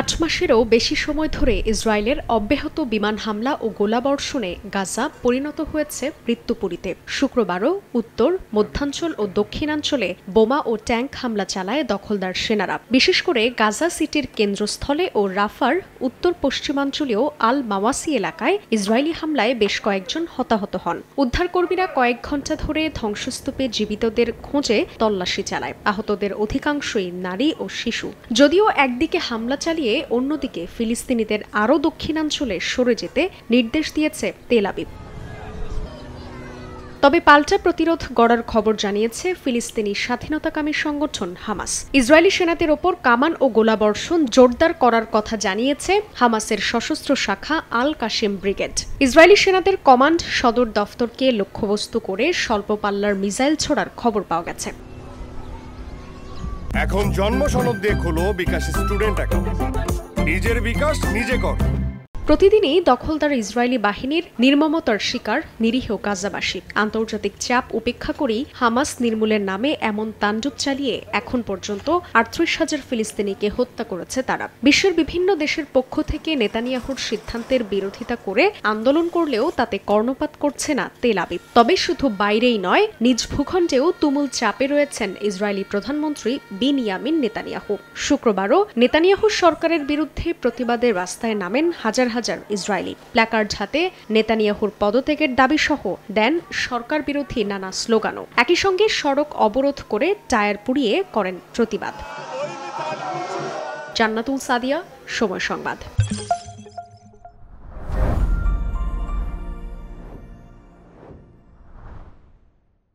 ৮ মাসেরও বেশি সময় ধরে ইসরায়েলের অব্যাহত বিমান হামলা ও গোলাবর্ষণে গাজা পরিণত হয়েছে মৃত্যুপুরীতে। শুক্রবারও উত্তর, মধ্যাঞ্চল ও দক্ষিণাঞ্চলে বোমা ও ট্যাঙ্ক হামলা চালায় দখলদার সেনারা। বিশেষ করে গাজা সিটির কেন্দ্রস্থলে ও রাফার উত্তর পশ্চিমাঞ্চলীয় আল মাওয়াসি এলাকায় ইসরায়েলি হামলায় বেশ কয়েকজন হতাহত হন। উদ্ধারকর্মীরা কয়েক ঘণ্টা ধরে ধ্বংসস্তূপে জীবিতদের খোঁজে তল্লাশি চালায়। আহতদের অধিকাংশই নারী ও শিশু। যদিও একদিকে হামলা চালিয়ে অন্যদিকে ফিলিস্তিনিদের আরও দক্ষিণাঞ্চলে সরে যেতে নির্দেশ দিয়েছে তেল আবিব। তবে পাল্টা প্রতিরোধ গড়ার খবর জানিয়েছে ফিলিস্তিনি স্বাধীনতাকামী সংগঠন হামাস। ইসরায়েলি সেনাদের ওপর কামান ও গোলাবর্ষণ জোরদার করার কথা জানিয়েছে হামাসের সশস্ত্র শাখা আল কাসিম ব্রিগেড। ইসরায়েলি সেনাদের কমান্ড সদর দফতরকে লক্ষ্যবস্তু করে স্বল্প পাল্লার মিসাইল ছোড়ার খবর পাওয়া গেছে। এখন জন্ম সনদ দিয়ে খোলো বিকাশ স্টুডেন্ট অ্যাকাউন্ট। নিজের বিকাশ নিজে কর। প্রতিদিনই দখলদার ইসরায়েলি বাহিনীর নির্মমতার শিকার নিরীহ গাজাবাসী। আন্তর্জাতিক চাপ উপেক্ষা করেই হামাস নির্মূলের নামে এমন তাণ্ডব চালিয়ে এখন পর্যন্ত ৩৮,০০০ ফিলিস্তিনিকে হত্যা করেছে তারা। বিশ্বের বিভিন্ন দেশের পক্ষ থেকে নেতানিয়াহুর সিদ্ধান্তের বিরোধিতা করে আন্দোলন করলেও তাতে কর্ণপাত করছে না তেল আবিব। তবে শুধু বাইরেই নয়, নিজ ভূখণ্ডেও তুমুল চাপে রয়েছেন ইসরায়েলি প্রধানমন্ত্রী বিনিয়ামিন নেতানিয়াহু। শুক্রবারও নেতানিয়াহু সরকারের বিরুদ্ধে প্রতিবাদের রাস্তায় নামেন হাজার হাজার ইসরায়েলি। প্ল্যাকার্ড হাতে নেতানিয়াহুর পদত্যাগের দাবি সহ দেন সরকার বিরোধী নানা স্লোগানও। একই সঙ্গে সড়ক অবরোধ করে টায়ার পুড়িয়ে করেন প্রতিবাদ। জান্নাতুল সাদিয়া, সময় সংবাদ।